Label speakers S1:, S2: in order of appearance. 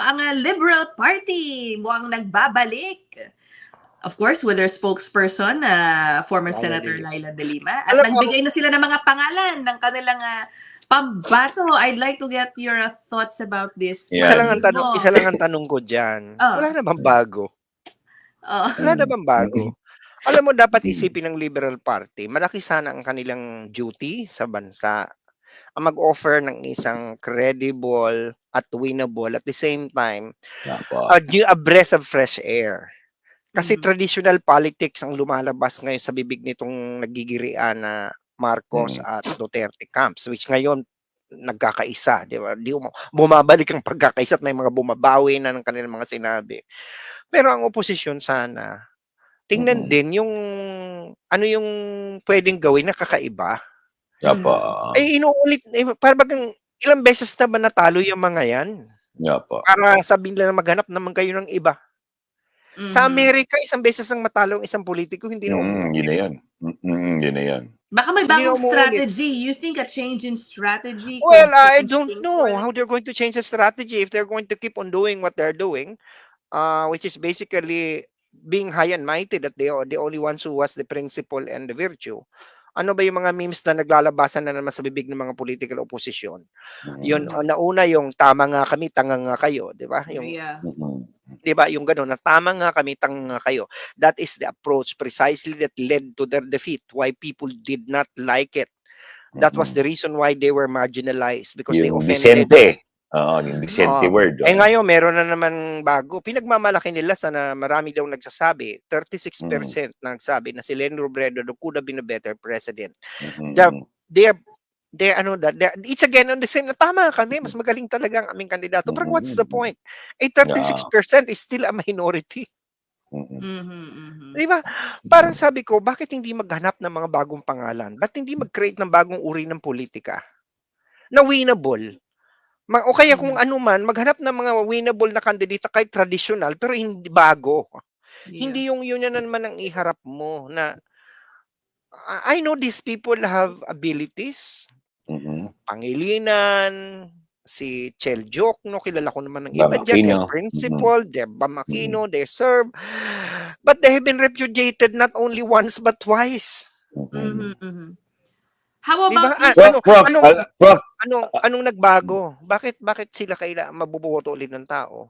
S1: ang Liberal Party mukhang nagbabalik. Of course, with their spokesperson, former
S2: Laila
S1: Senator
S2: De Lima.
S1: Laila De Lima. At
S2: Alam mo,
S1: nagbigay na sila ng mga pangalan ng kanilang pambato. I'd like to get your thoughts about this.
S2: isa lang
S3: Yan.
S2: ang tanong, isa lang ang tanong ko diyan.
S1: Oh.
S2: Wala na bang bago?
S1: Oh.
S2: Wala na bang bago? Alam mo, dapat isipin ng Liberal Party, malaki sana ang kanilang duty sa bansa. Ang mag-offer ng isang credible at winnable at the same time, a breath of fresh air. Kasi traditional politics ang lumalabas ngayon sa bibig nitong nagigirian na Marcos at Duterte camps, which ngayon nagkakaisa, di ba? Bumabalik ang pagkakaisa at may mga bumabawi na ng kanilang mga sinabi. Pero ang oposisyon sana, tingnan din yung ano yung pwedeng gawin na kakaiba. Ay inuulit, parang ilang beses na ba natalo yung mga yan? Para sabihin lang na maghanap naman kayo ng iba. Sa Amerika, isang beses ang matalo ang isang politiko, hindi na umuulit.
S3: Yun na yan. Yun na yan.
S1: Baka may
S2: Hindi na
S1: bagong
S2: umuulit.
S1: strategy. You think a change in strategy?
S2: Well, I don't know how they're going to change the strategy if they're going to keep on doing what they're doing, which is basically being high and mighty, that they are the only ones who was the principle and the virtue. Ano ba yung mga memes na naglalabasan na naman sa bibig ng mga political opposition? Yun, nauna yung tama nga kami, tanga nga kayo, di ba? Yung, di ba, yung gano'n, na tama nga kami, tanga nga kayo. That is the approach precisely that led to their defeat, why people did not like it. That was the reason why they were marginalized, because they offended.
S3: Yung Vicente word.
S2: Ngayon, meron na naman bago. Pinagmamalaki nila sana marami daw nagsasabi. 36% nagsabi na si Leni Robredo could have been a better president. It's again on the same na tama kami, mas magaling talaga ang aming kandidato. But what's the point? 36% is still a minority. Diba? Parang sabi ko, bakit hindi maghanap ng mga bagong pangalan? Ba't hindi mag-create ng bagong uri ng politika? Na winnable. O kaya kung ano man, maghanap ng mga winnable na kandidata kahit traditional, pero hindi bago. Hindi yung yun na naman ang iharap mo na I know these people have abilities. Pangilinan, si Chel Jokno, kilala ko naman ng iba dyan, principal, Debba Makino, they serve. But they have been repudiated not only once but twice.
S1: How about
S2: anong nagbago? Bakit sila mabuboto ulit ng tao?